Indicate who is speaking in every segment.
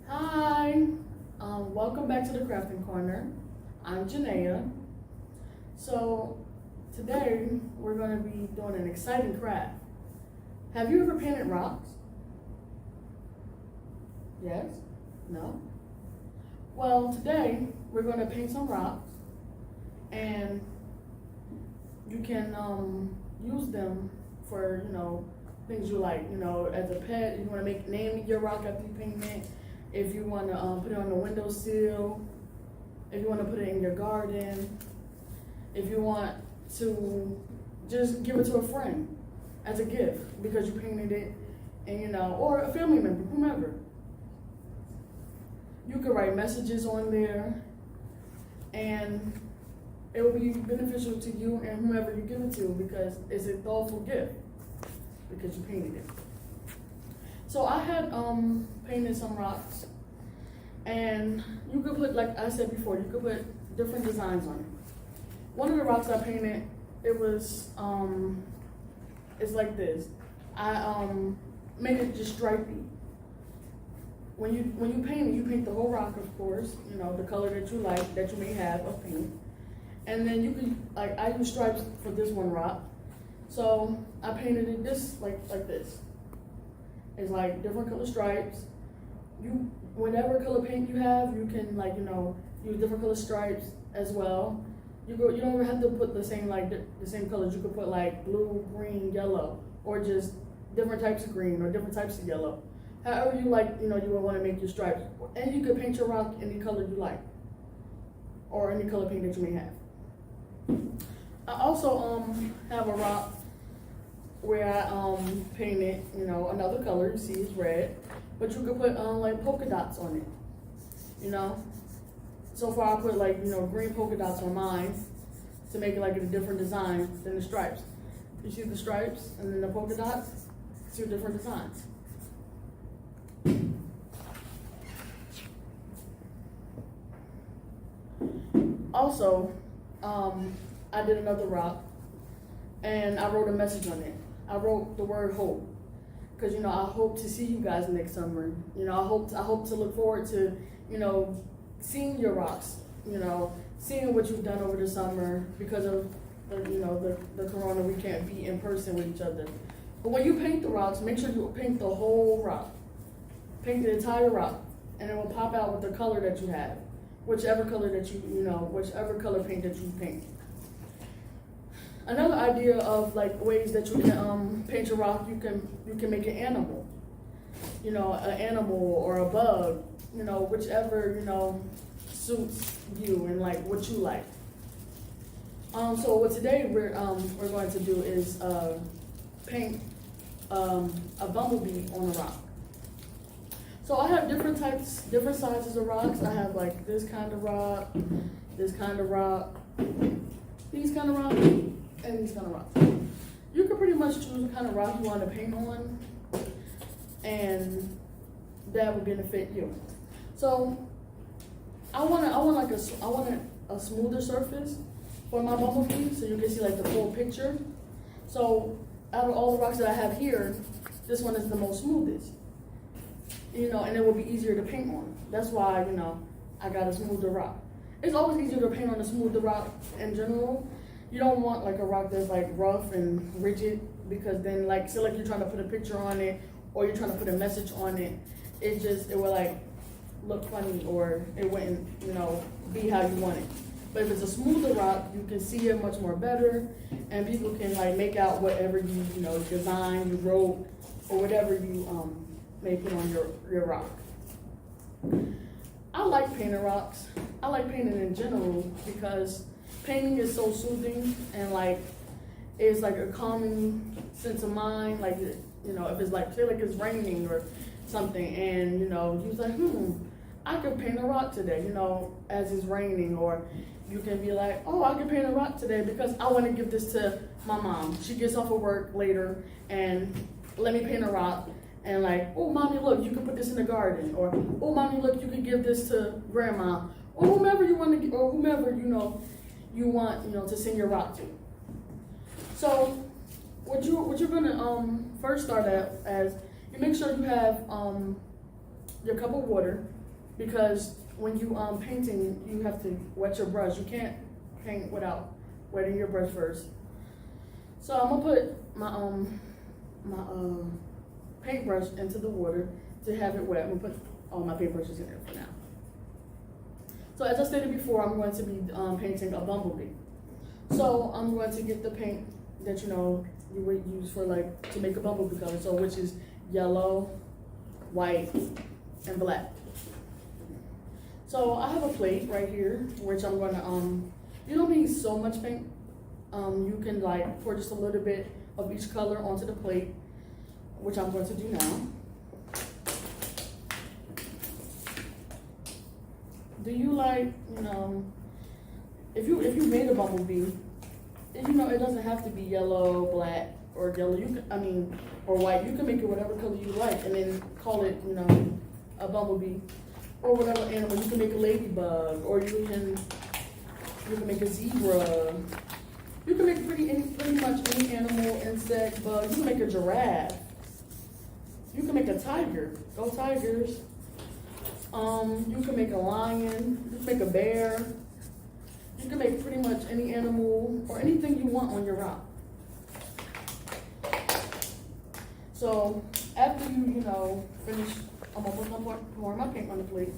Speaker 1: Hi, welcome back to the Crafting Corner. I'm Janaea. So today we're going to be doing an exciting craft. Have you ever painted rocks? Yes? No? Well, today we're going to paint some rocks, and you can use them for things you like. As a pet, if you want to name your rock after you paint it. If you want to put it on the windowsill, if you want to put it in your garden, if you want to just give it to a friend as a gift because you painted it, and or a family member, whomever. You could write messages on there, and it will be beneficial to you and whomever you give it to because it's a thoughtful gift because you painted it. So I had painted some rocks, and you could put, like I said before, you could put different designs on it. One of the rocks I painted, it was it's like this. I made it just stripy. When you paint it, you paint the whole rock, of course. The color that you like, that you may have of paint, and then you can I use stripes for this one rock. So I painted it this like this. It's like different color stripes. Whatever color paint you have, you can use different color stripes as well. You don't even have to put the same the same colors. You could put like blue, green, yellow, or just different types of green or different types of yellow. However you like, you would want to make your stripes. And you could paint your rock any color you like, or any color paint that you may have. I also have a rock where I painted, another color. You see it's red, but you could put like polka dots on it. So far I put green polka dots on mine to make it like a different design than the stripes. You see the stripes and then the polka dots, two different designs. Also, I did another rock, and I wrote a message on it. I wrote the word hope, because I hope to see you guys next summer. I hope to look forward to seeing your rocks. Seeing what you've done over the summer because of the corona. We can't be in person with each other. But when you paint the rocks, make sure you paint the whole rock. Paint the entire rock, and it will pop out with the color that you have, whichever color that whichever color paint that you paint. Another idea of ways that you can paint your rock, you can make an animal, an animal or a bug, whichever suits you and what you like. So what today we're going to do is paint a bumblebee on a rock. So I have different sizes of rocks. I have this kind of rock, this kind of rock, these kind of rock, and these kind of rock. You can pretty much choose the kind of rock you want to paint on, and that would benefit you. So I want a smoother surface for my bumblebee, so you can see the full picture. So out of all the rocks that I have here, this one is the most smoothest. And it will be easier to paint on. That's why, I got a smoother rock. It's always easier to paint on a smoother rock in general. You don't want a rock that's rough and rigid, because then say you're trying to put a picture on it or you're trying to put a message on it, it will look funny, or it wouldn't, be how you want it. But if it's a smoother rock, you can see it much more better, and people can make out whatever you design, you wrote, or whatever you may put on your rock. I like painting rocks. I like painting in general because painting is so soothing, and it's a calming sense of mind. If it's say it's raining or something, and you're I could paint a rock today, as it's raining, or you can be oh, I can paint a rock today because I want to give this to my mom. She gets off of work later, and let me paint a rock. And oh, mommy, look, you can put this in the garden. Or, oh, mommy, look, you can give this to grandma. Or whomever you want to, or whomever, you want, to send your rock to. So what you're gonna first start at as you make sure you have your cup of water because when you painting, you have to wet your brush. You can't paint without wetting your brush first. So I'm gonna put my paintbrush into the water to have it wet. I'm gonna put all my paintbrushes in there for now. So as I stated before, I'm going to be painting a bumblebee. So I'm going to get the paint that you would use for like to make a bumblebee color. So which is yellow, white, and black. So I have a plate right here, which I'm gonna you don't need so much paint. You can like pour just a little bit of each color onto the plate, which I'm going to do now. Do you like, if you made a bumblebee, it doesn't have to be yellow, black, or yellow. Or white. You can make it whatever color you like, and then call it, a bumblebee, or whatever animal. You can make a ladybug, or you can make a zebra. You can make pretty much any animal, insect, bug. You can make a giraffe. You can make a tiger. Go Tigers. You can make a lion. You can make a bear. You can make pretty much any animal or anything you want on your rock. So after you finish, I'm gonna pour my paint on the plate.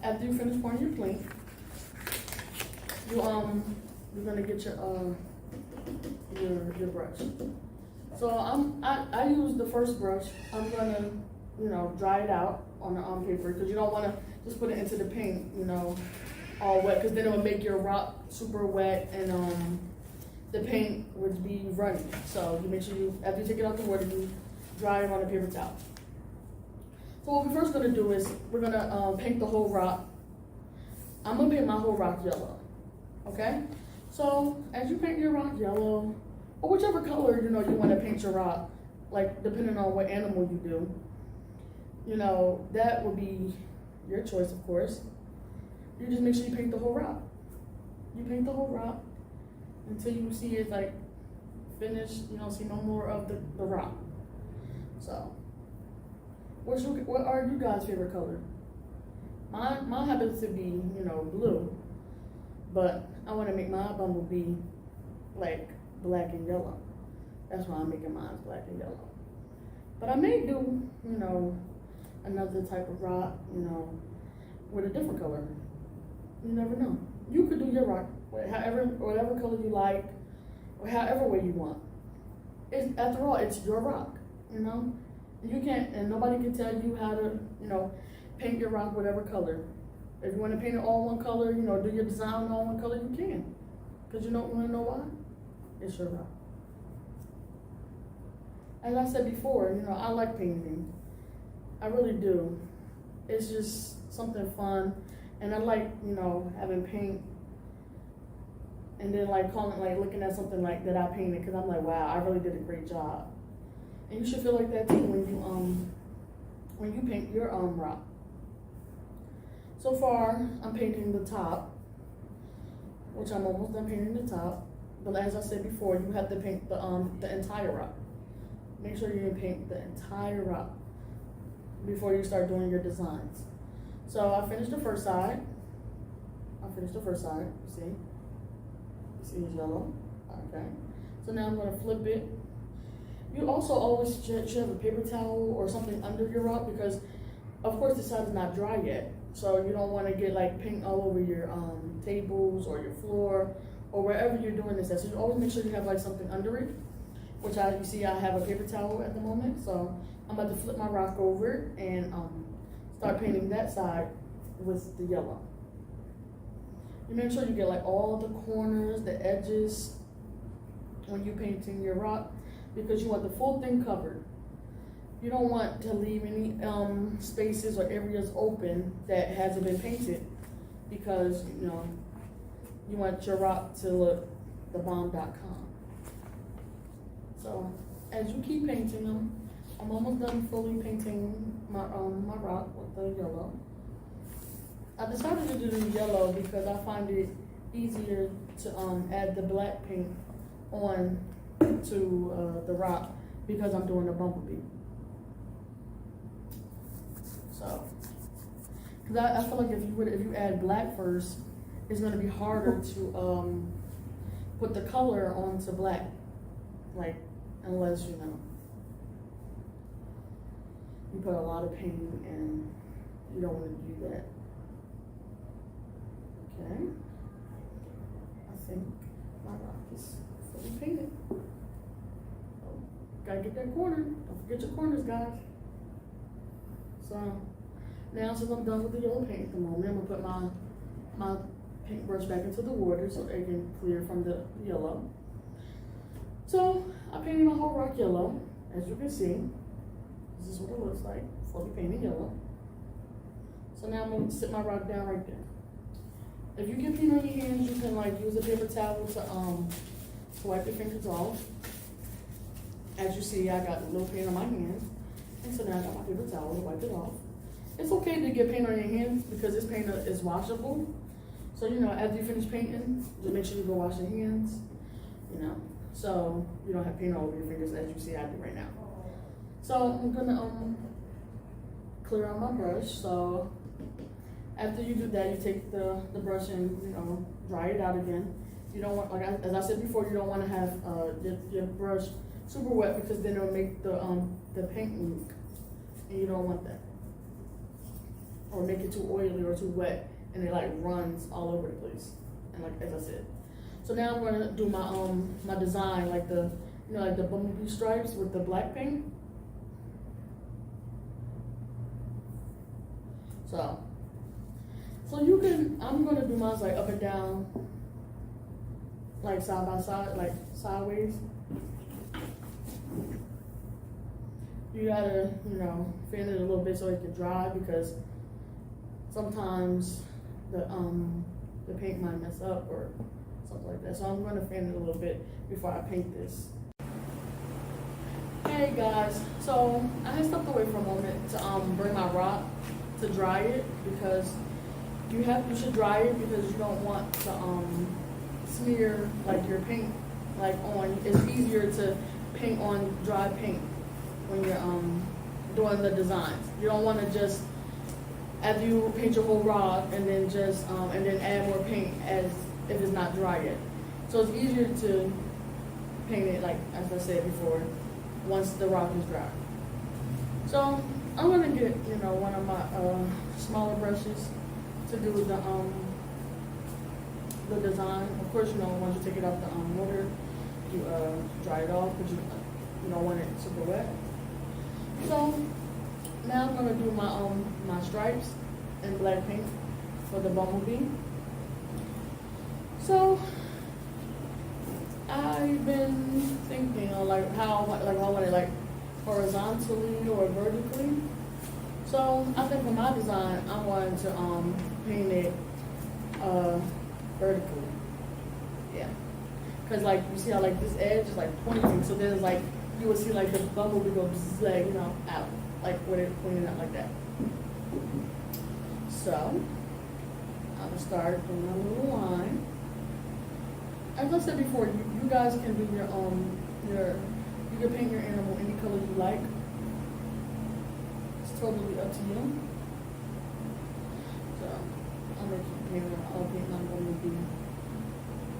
Speaker 1: After you finish pouring your paint, you're gonna get your brush. So I use the first brush. I'm gonna dry it out on the paper, because you don't want to just put it into the paint all wet, because then it will make your rock super wet and the paint would be runny. So you make sure after you take it out the water, you dry it on a paper towel. So what we're first gonna do is we're gonna paint the whole rock. I'm gonna paint my whole rock yellow. Okay. So as you paint your rock yellow, or whichever color you want to paint your rock, like depending on what animal you do, that would be your choice, of course. You just make sure you paint the whole rock. You paint the whole rock until you see it like finished. You don't see no more of the rock. So, what are you guys' favorite color? Mine happens to be blue, but I want to make my bumblebee like black and yellow. That's why I'm making mine black and yellow. But I may do another type of rock with a different color. You never know. You could do your rock whatever color you like, or however way you want. After all, it's your rock. You can't, and nobody can tell you how to paint your rock whatever color. If you want to paint it all one color, do your design all one color, you can. Because you don't want to know why? It's your rock. As I said before, I like painting. I really do. It's just something fun. And I like, having paint and then looking at something like that I painted, because I'm like, wow, I really did a great job. And you should feel like that too when you paint your rock. So far, I'm painting the top, which I'm almost done painting the top. But as I said before, you have to paint the entire rock. Make sure you paint the entire rock before you start doing your designs. So I finished the first side. You see? You see it's yellow? Okay. So now I'm gonna flip it. You also always should have a paper towel or something under your rock, because of course the side is not dry yet. So you don't want to get like paint all over your tables or your floor or wherever you're doing this at. So you always make sure you have like something under it, which you see I have a paper towel at the moment. So I'm about to flip my rock over and start painting that side with the yellow. You make sure you get like all the corners, the edges when you're painting your rock, because you want the full thing covered. You don't want to leave any spaces or areas open that hasn't been painted, because you want your rock to look thebomb.com. So as you keep painting them, I'm almost done fully painting my rock with the yellow. I decided to do the yellow because I find it easier to add the black paint on to the rock, because I'm doing a bumblebee. So Cause I feel like if you add black first, it's gonna be harder to put the color onto black, like unless you put a lot of paint and you don't want to do that. Okay, I think my rock is fully painted. Oh, gotta get that corner. Don't forget your corners, guys. So now since I'm done with the yellow paint at the moment, I'm gonna put my paintbrush back into the water so it can clear from the yellow. So I painted my whole rock yellow, as you can see. This is what it looks like, fully painted yellow. So now I'm gonna sit my rock down right there. If you get paint on your hands, you can like use a paper towel to wipe your fingers off. As you see, I got a little paint on my hand, and so now I got my paper towel to wipe it off. It's okay to get paint on your hands because this paint is washable. So after you finish painting, just make sure you go wash your hands. So you don't have paint all over your fingers as you see I do right now. So I'm gonna clear out my brush. So after you do that, you take the brush and dry it out again. You don't want, as I said before, you don't want to have your brush super wet because then it'll make the paint leak, and you don't want that. Or make it too oily or too wet, and it like runs all over the place. And like as I said, so now I'm gonna do my design, like the like the bumblebee stripes with the black paint. So you can, I'm gonna do mine like up and down, like side by side, like sideways. You gotta, fan it a little bit so it can dry because sometimes the paint might mess up or something like that. So I'm gonna fan it a little bit before I paint this. Hey guys, so I had stepped away for a moment to bring my rock to dry it because you should dry it because you don't want to smear like your paint like on. It's easier to paint on dry paint when you're doing the designs. You don't want to just after you paint your whole rock and then just and then add more paint as if it's not dry yet. So it's easier to paint it like as I said before once the rock is dry. So I'm gonna get one of my smaller brushes to do the design. Of course, once you take it out the water, you dry it off because you don't want it super wet. So now I'm gonna do my stripes in black paint for the bumblebee. So I've been thinking like how I want it like horizontally or vertically. So I think for my design, I wanted to paint it vertically. Yeah, because like you see how like this edge is like pointing, so then it's like you would see like the bumblebee go like out, like when it pointed out like that. So I'm gonna start doing a little line. As I said before, you guys can do your you can paint your animal any color you like. It's totally up to you. So I'm gonna keep painting. I'll paint my bumblebee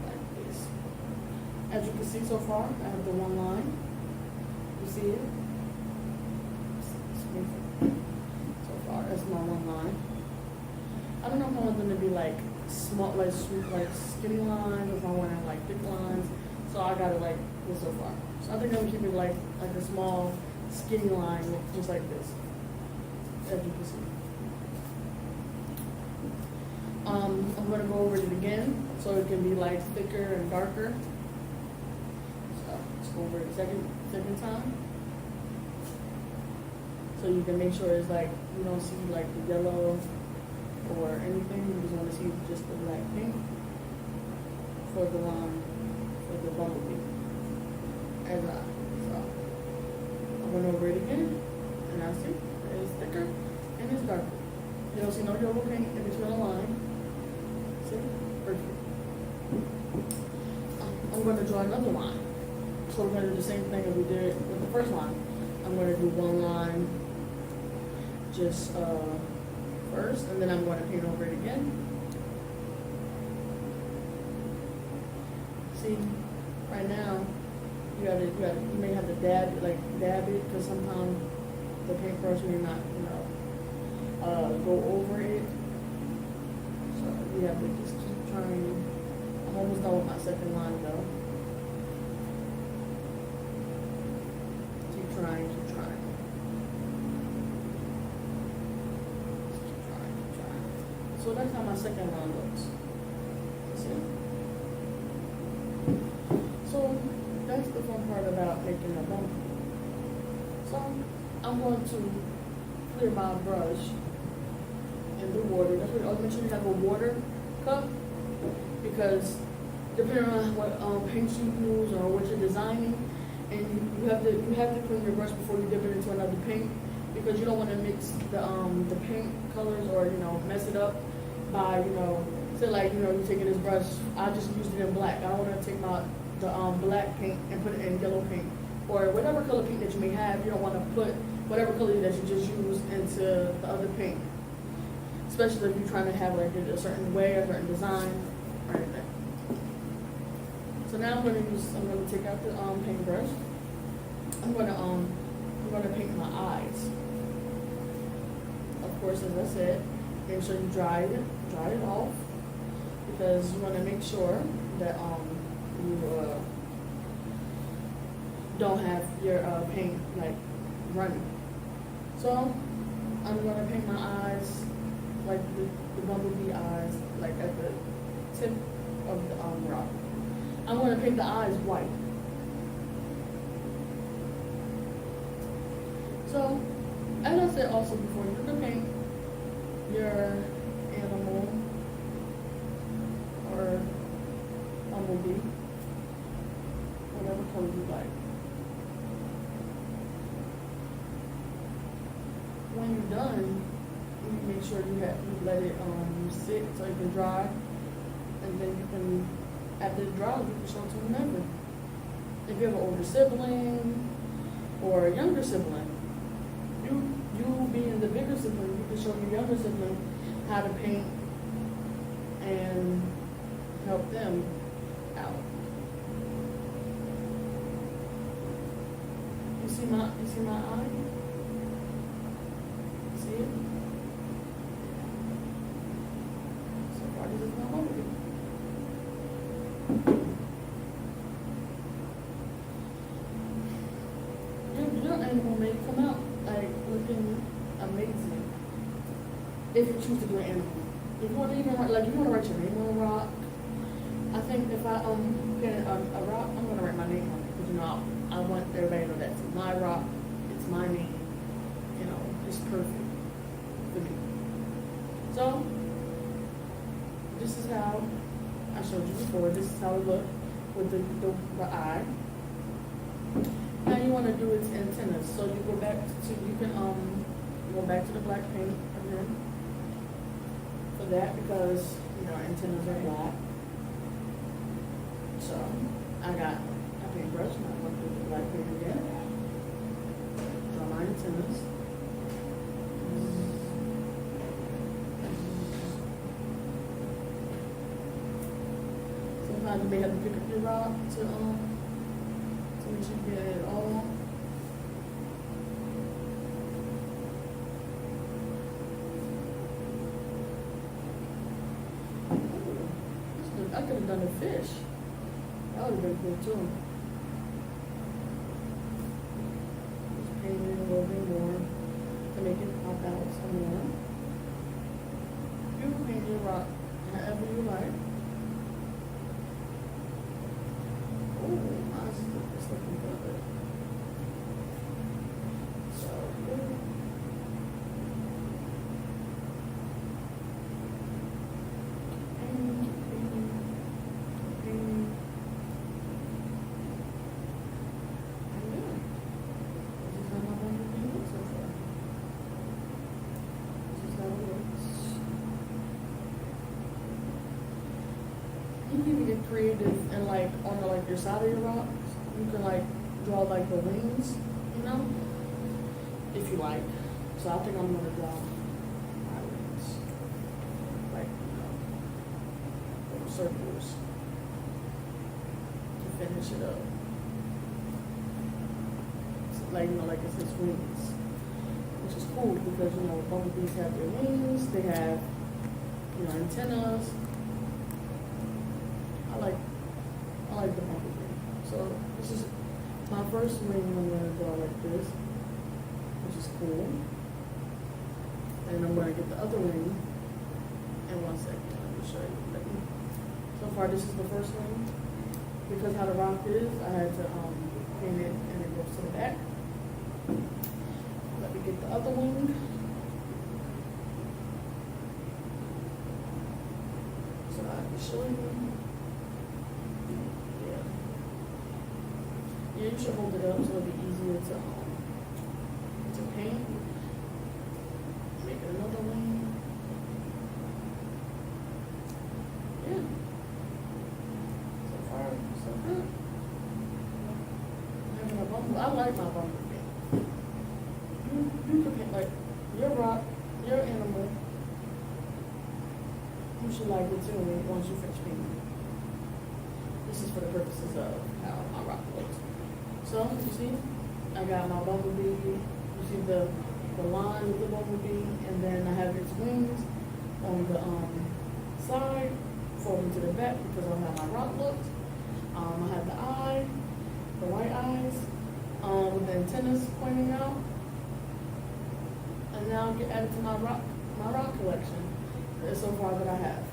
Speaker 1: like this. As you can see so far, I have the one line. You see it? So far, that's my one line. I don't know if I want them to be like small, like skinny lines, or if I want to like thick lines. So I got it like this so far. So I think I'm gonna keep it like a small, skinny line, just like this. As you can see. I'm gonna go over it again, so it can be like thicker and darker. So let's go over it a second time. So you can make sure it's like, you don't see like the yellow or anything, you just want to see just the black paint for the line, for the bumblebee. So I went over it again, and I see it's thicker and it's darker. You don't see no yellow paint in between the line. See? Perfect. I'm going to draw another line. So we're going to do the same thing as we did with the first line. I'm going to do one line, just first, and then I'm going to paint over it again. See, right now, you may have to dab it, because sometimes the paintbrush may not, go over it. So you have to just keep trying. I'm almost done with my second line though. Keep trying. Keep trying. So that's how my second line looks. See? So that's the fun part about making a bump. So I'm going to clear my brush in the water. That's what, make sure you have a water cup, because depending on what paints you use or what you're designing, and you have to clean your brush before you dip it into another paint, because you don't want to mix the paint colors or mess it up by say like you're taking this brush. I just used it in black. I don't want to take the black paint and put it in yellow paint or whatever color paint that you may have. You don't want to put whatever color that you just used into the other paint, especially if you're trying to have like it a certain way, a certain design, or anything. So now I'm going to take out the paintbrush. I'm going to paint my eyes. Of course, as I said, make sure you dry it off, because you want to make sure that you don't have your paint like running. So I'm going to paint my eyes like the bumblebee eyes, like at the tip of the rock. I'm going to paint the eyes white. So, as I said also before, you can paint your animal or bumblebee, whatever color you like. When you're done, you make sure you let it sit so it can dry, and then you can, after it dries, you can show it to whomever. If you have an older sibling or a younger sibling, you being the bigger sibling, you can show your younger sibling how to paint and help them out. You see my eye? See it? So far, this is not over. Your animal may come out like looking amazing if you choose to do an animal. If you want to even write, like you want to write your name on a rock, I think if I get a rock, I'm gonna write my name on it, because I want everybody to know that's my rock, it's my name, it's perfect for me. So this is how I showed you before. This is how it looked with the eye. Now you want to do its antennas. So you go back to the black paint again for that, because antennas are black. So I got a paintbrush. Now I'm going to do the black paint again. Draw my antennas. Sometimes you may have to pick up your rock to make sure you get it all. I could have done a fish. That would have been good too. Just paint it a little bit more to make it pop out some more. You can paint your rock however you like. It's looking good. So good. You can even get creative and on your side of your rocks, you can draw the wings, if you like. So I think I'm gonna draw islands, like, little circles to finish it up. So, like, like it's his wings, which is cool because, bumblebees have their wings, they have, antennas. I like the bumblebee. So this is my first wing I'm going to draw like this, which is cool. And I'm going to get the other wing in 1 second. Let me show you. So far, this is the first wing. Because how the rock is, I had to paint it and it goes to the back. Let me get the other wing. So I can show you. Yeah, you should hold it up so it'll be easier to paint. Make it another wing. Yeah. So far, so good. Having a bumblebee. I like my bumblebee. You can paint like your rock, your animal. You should like it too once you finish painting. This is for the purposes of how my rock looks. So, you see, I got my bumblebee. You see the line of the bumblebee, and then I have its wings on the side, folding to the back because of how my rock looks. I have the eye, the white eyes, with the antennas pointing out. And now get added to my rock collection. That's so far that I have.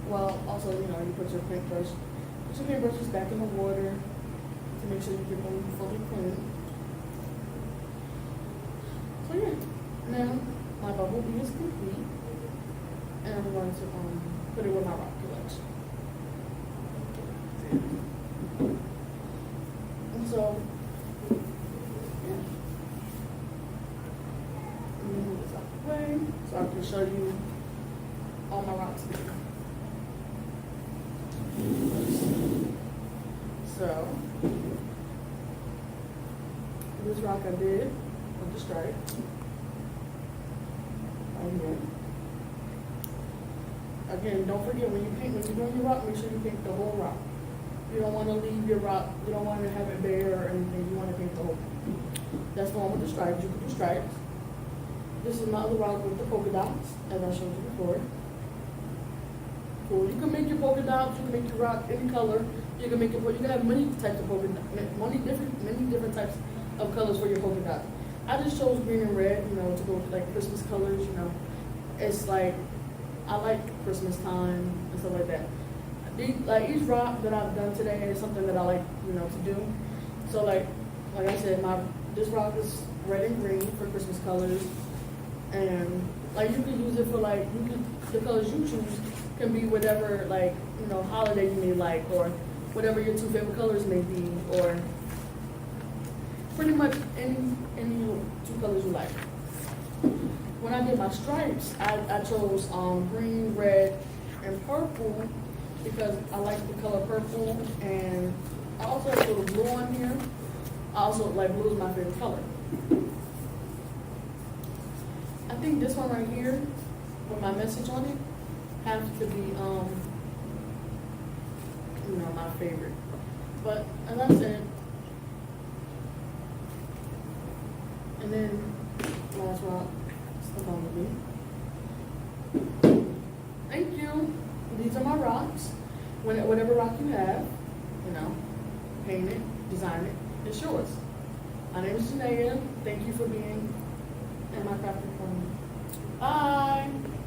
Speaker 1: Well, also, you put your paintbrushes back in the water to make sure you get them fully clean. So yeah, now my bumblebee is complete, and I'm going to put it with my rock collection. And so, yeah. Let me move this out the way so I can show you all my rocks here. So, this rock I did with the stripe right here. Again, don't forget when you're doing your rock, make sure you paint the whole rock. You don't want to leave your rock, you don't want to have it bare or anything, you want to paint the whole thing. That's the one with the stripes, you can do stripes. This is my other rock with the polka dots, as I showed you before. Cool. You can make your polka dots, you can make your rock any color. You can make it. You can have many types of polka dots, many different types of colors for your polka dots. I just chose green and red, to go with like Christmas colors. It's like I like Christmas time and stuff like that. Each rock that I've done today is something that I like, to do. So like I said, this rock is red and green for Christmas colors, and like you can use it for the colors you choose can be whatever holiday you may like, or whatever your two favorite colors may be, or pretty much any two colors you like. When I did my stripes, I chose green, red, and purple because I like the color purple, and I also have a little blue on here. I also blue is my favorite color. I think this one right here with my message on it has to be my favorite. But as I said, and then last rock, it's the bumblebee. Thank you. These are my rocks. Whatever rock you have, paint it, design it, it's yours. My name is Janaea. Thank you for being in my crafting corner. Bye.